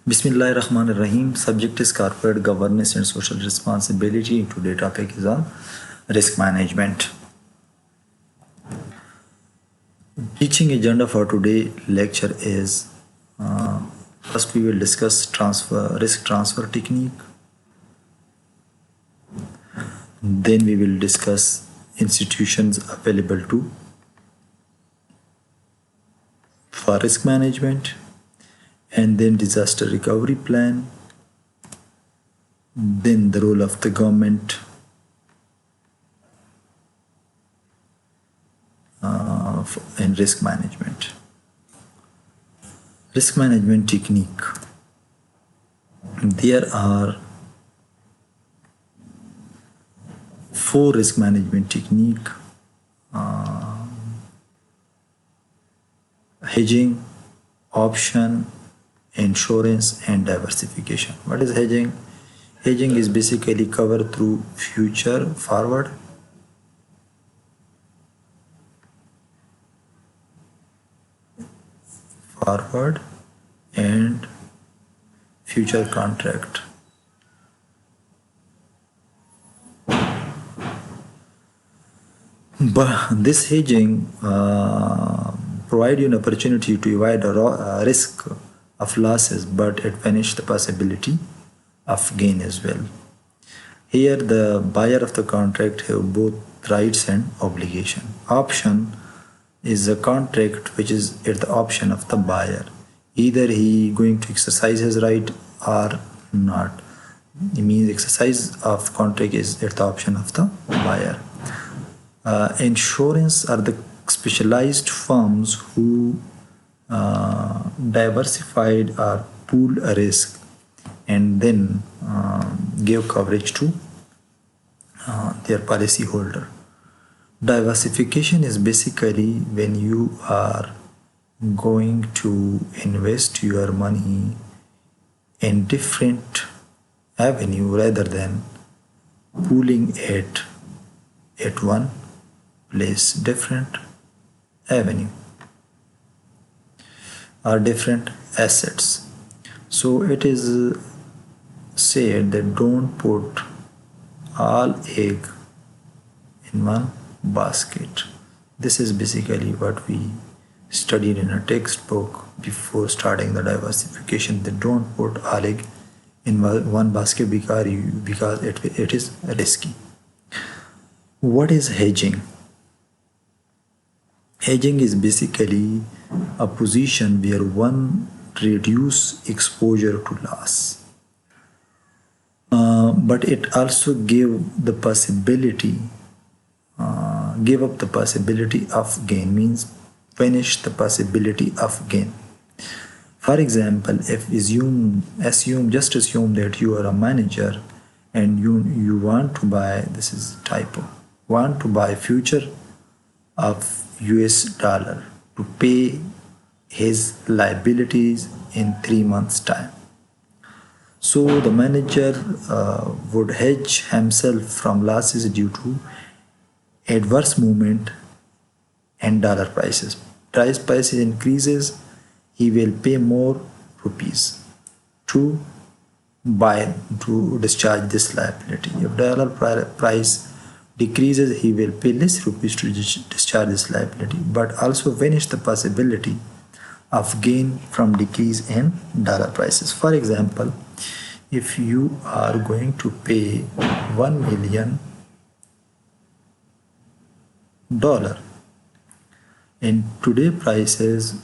Bismillahirrahmanirrahim. Subject is corporate governance and social responsibility. Today topic is on risk management. Teaching agenda for today lecture is first we will discuss risk transfer technique. Then we will discuss institutions available for risk management, and then disaster recovery plan, then the role of the government in risk management. Risk management technique. There are 4 risk management technique: hedging, option, insurance, and diversification. What is hedging? Hedging is basically cover through future forward. And future contract. But this hedging provide you an opportunity to avoid a risk of losses, but it vanish the possibility of gain as well. Here the buyer of the contract have both rights and obligation. Option is a contract which is at the option of the buyer. Either he going to exercise his right or not. It means exercise of contract is at the option of the buyer. Insurance are the specialized firms who diversified or pool a risk and then give coverage to their policy holder. Diversification is basically when you are going to invest your money in different avenue rather than pooling it at one place, different avenue or different assets. So it is said that don't put all egg in one basket. This is basically what we studied in a textbook before starting the diversification. They don't put all egg in one basket because it is risky. What is hedging? Hedging is basically a position where one reduce exposure to loss, but it also give up the possibility of gain, means vanish the possibility of gain. For example, if assume that you are a manager and you want to buy, this is typo, want to buy future of US dollar to pay his liabilities in 3 months time. So the manager would hedge himself from losses due to adverse movement and dollar prices. Prices increases, he will pay more rupees to discharge this liability. If dollar price decreases, he will pay less rupees to discharge this liability, but also vanish the possibility of gain from decrease in dollar prices. For example, if you are going to pay $1 million and today price is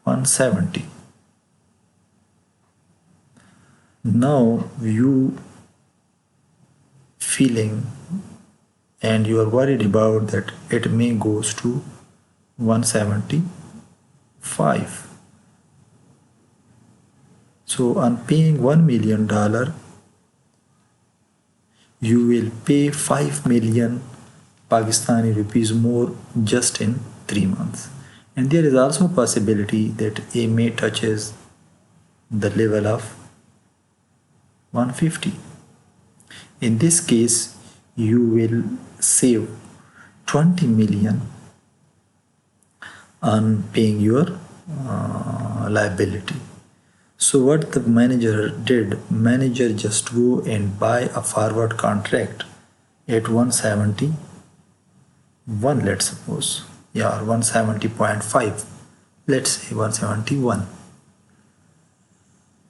170, now you feeling and you are worried about that it may goes to 175. So on paying $1 million, you will pay 5 million Pakistani rupees more just in 3 months. And there is also a possibility that A may touches the level of 150. In this case, you will save 20 million on paying your liability. So what the manager did, manager just go and buy a forward contract at 171, let's suppose, yeah, 170.5, let's say 171.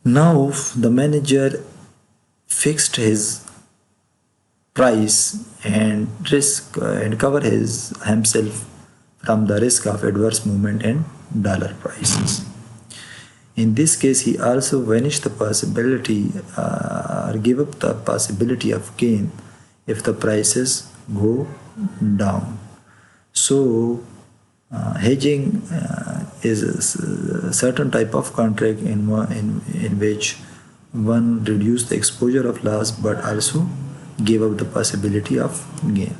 Now the manager fixed his price and risk and cover himself from the risk of adverse movement in dollar prices. In this case, he also vanished the possibility or give up the possibility of gain if the prices go down. So hedging is a certain type of contract in which one reduce the exposure of loss but also give up the possibility of gain.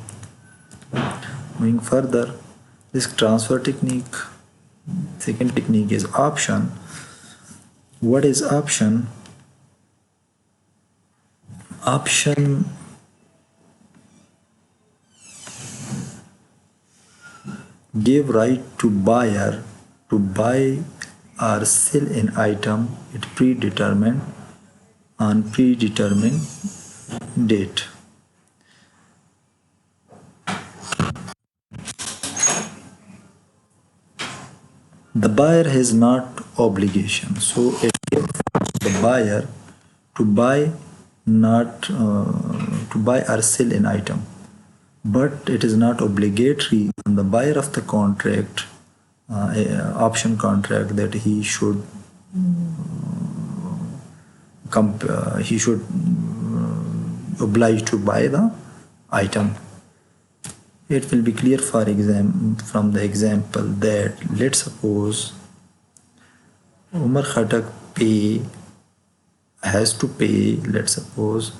Moving further, risk transfer technique. Second technique is option. What is option? Option give right to buyer to buy or sell an item at predetermined date. The buyer has not obligation, so it gives the buyer to buy not to buy or sell an item, but it is not obligatory on the buyer of the contract, option contract, that he should oblige to buy the item. It will be clear for from the example that let's suppose Umar Khatak has to pay, let's suppose,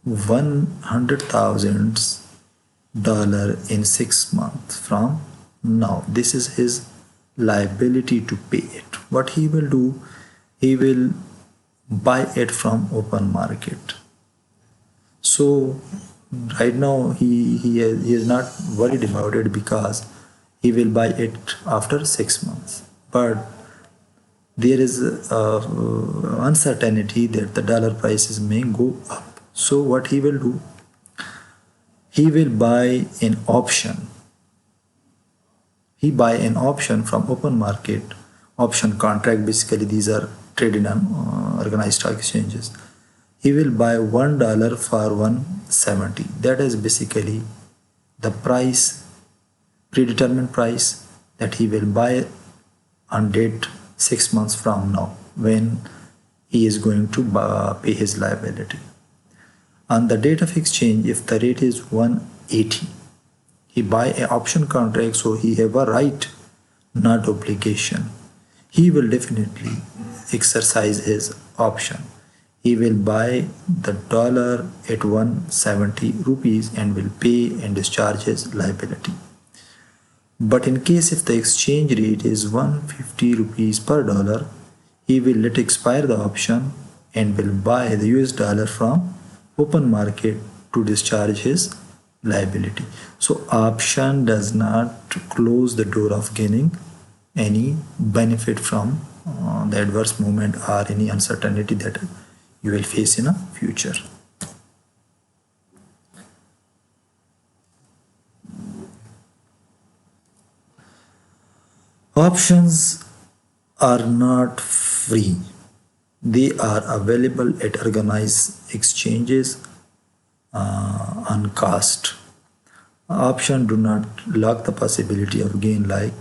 $100,000 in 6 months from now. This is his liability to pay it. What he will do, he will buy it from open market. So right now he is not worried about it because he will buy it after 6 months, but there is uncertainty that the dollar prices may go up. So what he will do, he will buy an option. He buy an option from open market, option contract. Basically these are traded on organized stock exchanges. He will buy $1 for 170. That is basically the price, predetermined price, that he will buy on date 6 months from now when he is going to pay his liability. On the date of exchange, if the rate is 180, he buy an option contract, so he have a right, not obligation. He will definitely exercise his option. He will buy the dollar at 170 rupees and will pay and discharge his liability. But in case if the exchange rate is 150 rupees per dollar, he will let expire the option and will buy the US dollar from open market to discharge his liability. So option does not close the door of gaining any benefit from the adverse movement or any uncertainty that you will face in the future. Options are not free. They are available at organized exchanges on cost. Options do not lack the possibility of gain, like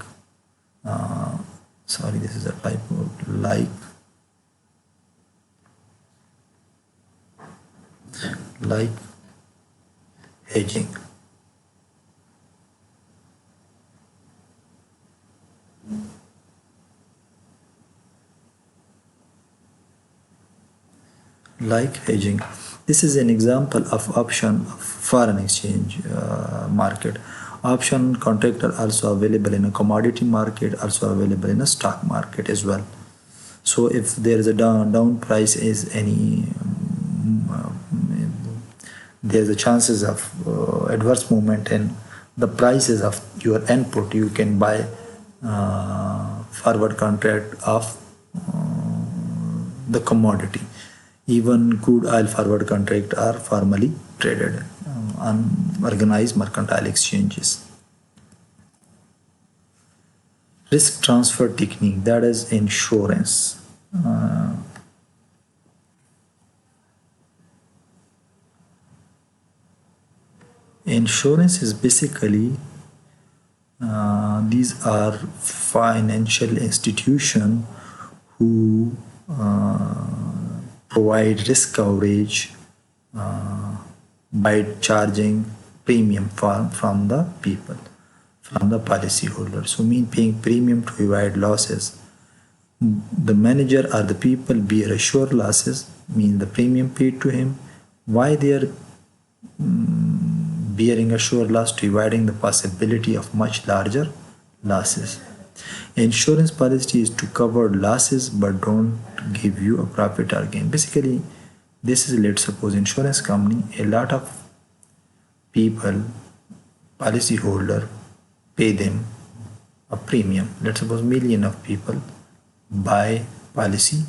sorry, this is a typo, like hedging. Like hedging. This is an example of option of foreign exchange market. Option contract are also available in a commodity market, also available in a stock market as well. So if there is a down price is any there's a chances of adverse movement in the prices of your input, you can buy forward contract of the commodity. Even crude oil forward contract are formally traded on organized mercantile exchanges. Risk transfer technique, that is insurance. Insurance is basically these are financial institutions who provide risk coverage by charging premium from the people, from the policyholder. So mean paying premium to avoid losses. The manager or the people bear assured losses, mean the premium paid to him. Why they are bearing assured loss? To avoiding the possibility of much larger losses. Insurance policy is to cover losses but don't give you a profit or gain. Basically, this is, let's suppose, insurance company, a lot of people, policyholder, pay them a premium. Let's suppose million of people buy policy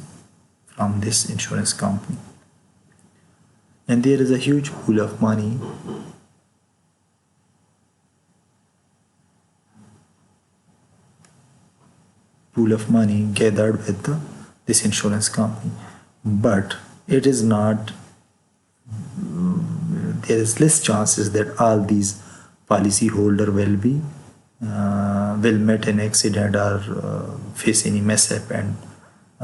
from this insurance company, and there is a huge pool of money gathered with this insurance company, but it is not, there is less chances that all these policyholder will meet an accident or face any mishap and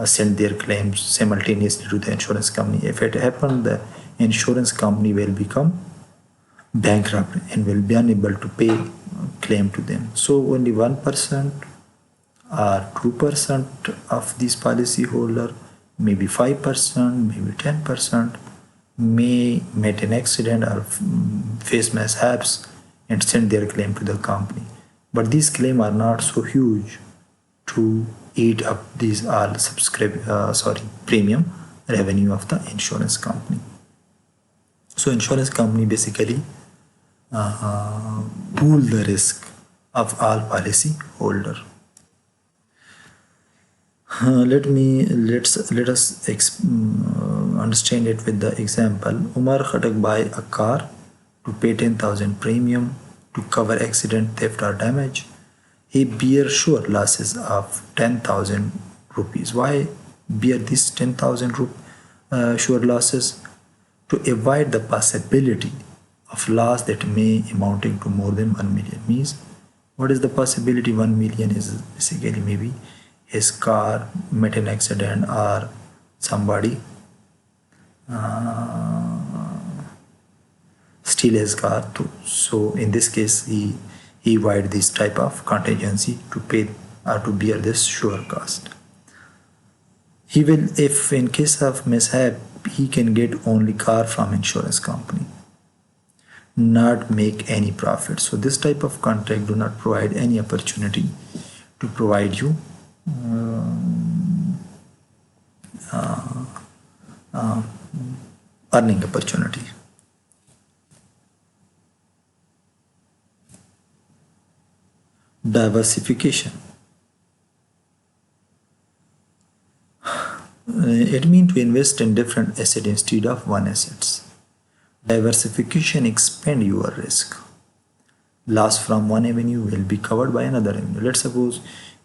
send their claims simultaneously to the insurance company. If it happens, the insurance company will become bankrupt and will be unable to pay claim to them. So only 1% or 2% of these policyholder, maybe 5%, maybe 10%, may meet an accident or face mishaps and send their claim to the company. But these claims are not so huge to eat up these all premium revenue of the insurance company. So insurance company basically pool the risk of all policy holder. Let us understand it with the example. Umar Khatak buy a car to pay 10,000 premium to cover accident, theft or damage. He bear sure losses of 10,000 rupees. Why bear these 10,000 sure losses? To avoid the possibility of loss that may amounting to more than 1 million. Means, what is the possibility? 1 million is basically maybe his car met an accident or somebody steal his car too. So in this case, he avoid this type of contingency to pay or to bear this sure cost. He will, if in case of mishap, he can get only car from insurance company, not make any profit. So this type of contract do not provide any opportunity to provide you earning opportunity. Diversification. It means to invest in different assets instead of one assets. Diversification expand your risk. Loss from one avenue will be covered by another avenue. Let's suppose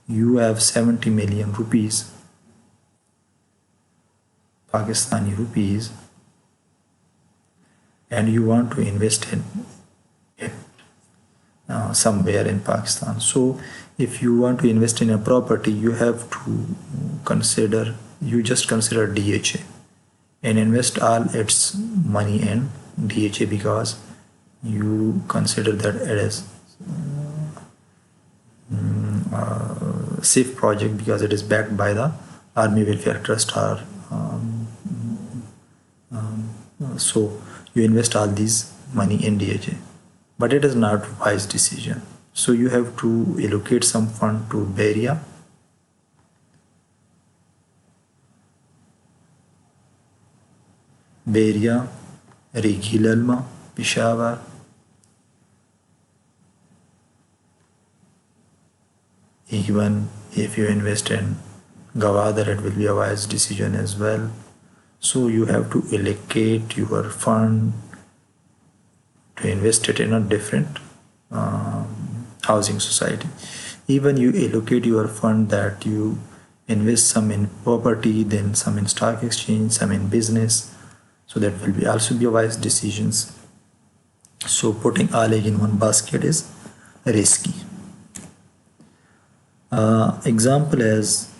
you have 70 million rupees, Pakistani rupees, and you want to invest in it somewhere in Pakistan. So if you want to invest in a property, you have to consider, you just consider DHA and invest all its money in DHA because you consider that it is a safe project because it is backed by the Army Welfare Trust or so you invest all these money in DHA, but it is not a wise decision. So you have to allocate some fund to Beria, Regil Alma, Peshawar, even If you invest in Gavadar, it will be a wise decision as well. So you have to allocate your fund to invest it in a different housing society. Even you allocate your fund that you invest some in property, then some in stock exchange, some in business. So that will be also be a wise decisions. So putting all egg in one basket is risky. Example is,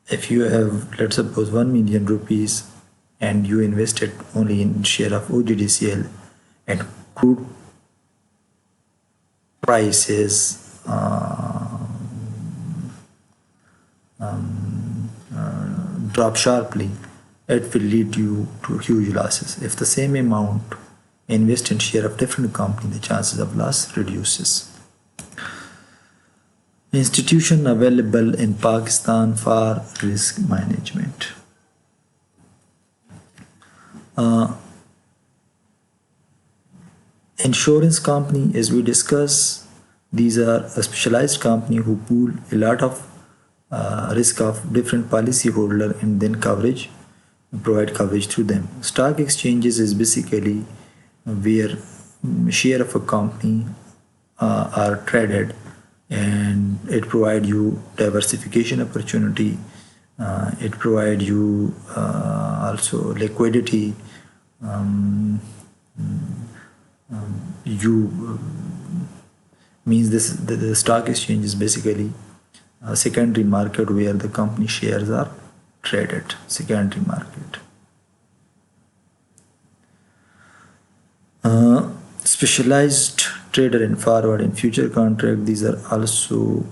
if you have, let's suppose, 1 million rupees and you invested only in share of OGDCL and crude prices drop sharply, it will lead you to huge losses. If the same amount invest in share of different company, the chances of loss reduces. Institution available in Pakistan for risk management. Insurance company, as we discuss, these are a specialized company who pool a lot of risk of different policy holder and then provide coverage through them. Stock exchanges is basically where share of a company are traded, and it provide you diversification opportunity. It provide you also liquidity. You means this the stock exchange is basically a secondary market where the company shares are traded. Secondary market. Specialized trader in forward and future contract, these are also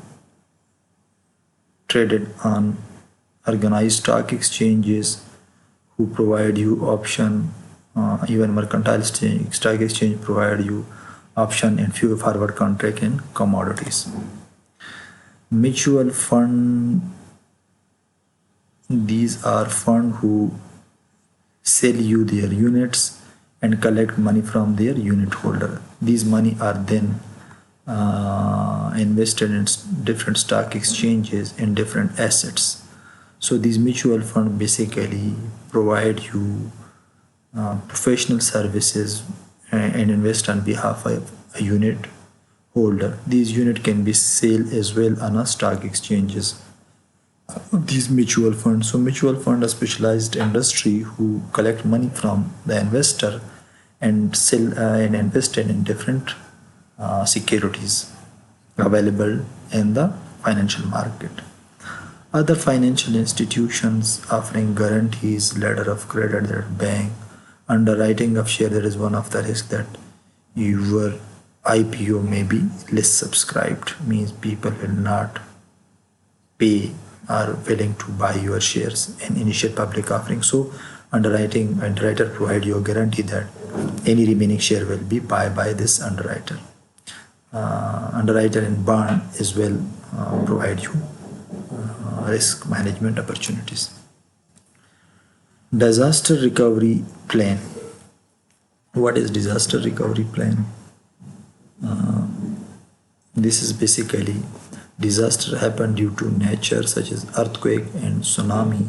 traded on organized stock exchanges who provide you option. Even mercantile stock exchange provide you option in few forward contract in commodities. Mutual fund, these are fund who sell you their units and collect money from their unit holder. These money are then invested in different stock exchanges and different assets. So these mutual fund basically provide you professional services and invest on behalf of a unit holder. These unit can be sold as well on a stock exchanges. These mutual funds. So mutual fund are specialized industry who collect money from the investor and sell and invest in different securities available in the financial market. Other financial institutions offering guarantees, letter of credit at bank, underwriting of share. That is one of the risks, that your IPO may be less subscribed, means people will not pay or willing to buy your shares in initial public offering. So underwriter provide you a guarantee that any remaining share will be bought by this underwriter. Underwriter and bond as well provide you risk management opportunities. Disaster recovery plan. What is disaster recovery plan? This is basically disaster happen due to nature, such as earthquake and tsunami.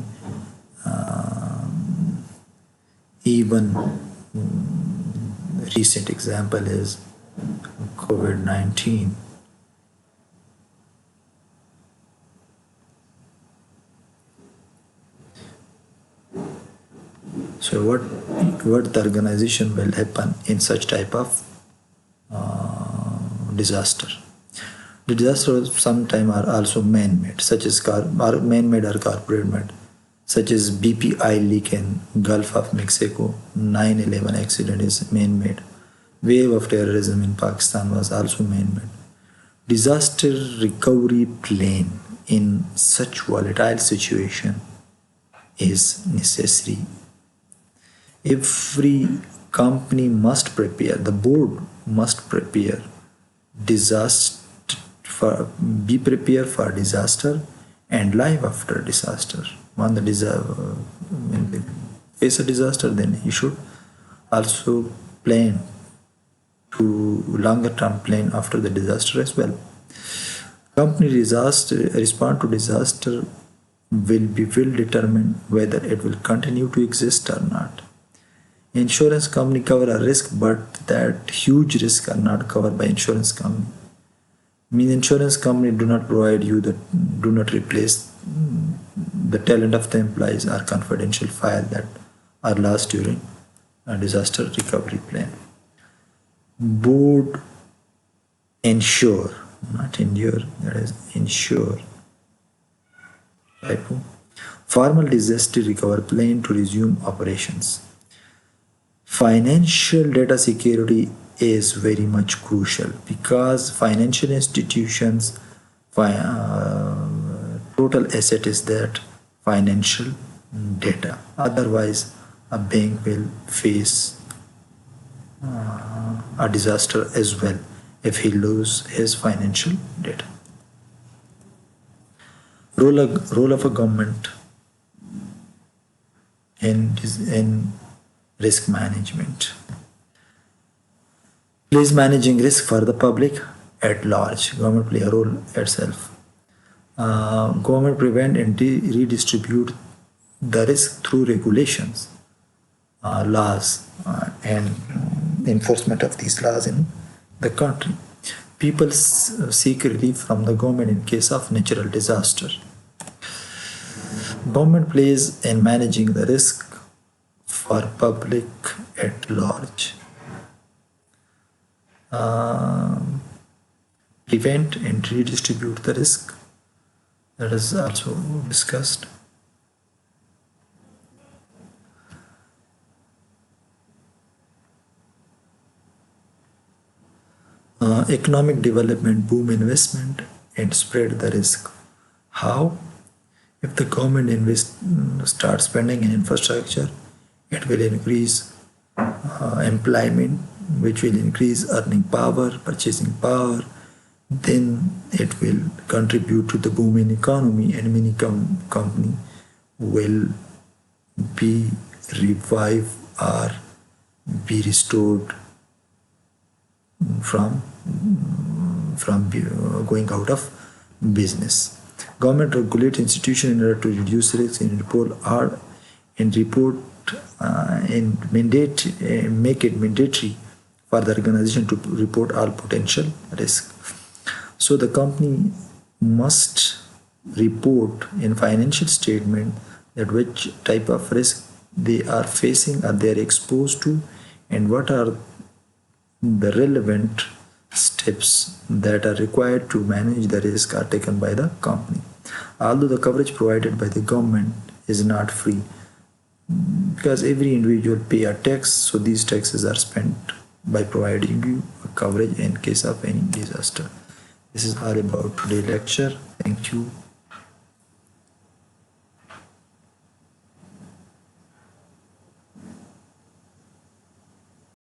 Even recent example is COVID-19. So what the organization will happen in such type of disaster? The disasters sometimes are also man-made, such as man-made or corporate-made, such as BPI leak in Gulf of Mexico. 9/11 accident is man-made. Wave of terrorism in Pakistan was also man-made. Disaster recovery plan in such volatile situation is necessary. Every company must prepare, the board must prepare be prepared for disaster and live after disaster. When they face a disaster, then he should also plan to longer term plan after the disaster as well. Company disaster respond to disaster will determine whether it will continue to exist or not. Insurance company cover a risk, but that huge risk are not covered by insurance company. Mean insurance company do not provide you the do not replace the talent of the employees or confidential file that are lost during a disaster recovery plan. Board ensure, not endure, that is ensure. Typo. Formal disaster recovery plan to resume operations. Financial data security is very much crucial because financial institutions total asset is that financial data. Otherwise, a bank will face a disaster as well if he lose his financial data. Role of a government in risk management. Please managing risk for the public at large. Government play a role itself. Government prevent and redistribute the risk through regulations, laws, and enforcement of these laws in the country. People seek relief from the government in case of natural disaster. Government plays in managing the risk for public at large. Prevent and redistribute the risk, that is also discussed. Economic development, boom investment, and spread the risk. How? If the government starts spending in infrastructure, it will increase employment, which will increase earning power, purchasing power. Then it will contribute to the booming economy, and many company will be revived or be restored from going out of business. Government regulate institution in order to reduce risk and make it mandatory for the organization to report all potential risk. So the company must report in financial statement that which type of risk they are facing or they are exposed to, and what are the relevant steps that are required to manage the risk are taken by the company. Although the coverage provided by the government is not free, because every individual pay a tax, so these taxes are spent by providing you a coverage in case of any disaster. This is all about today's lecture. Thank you.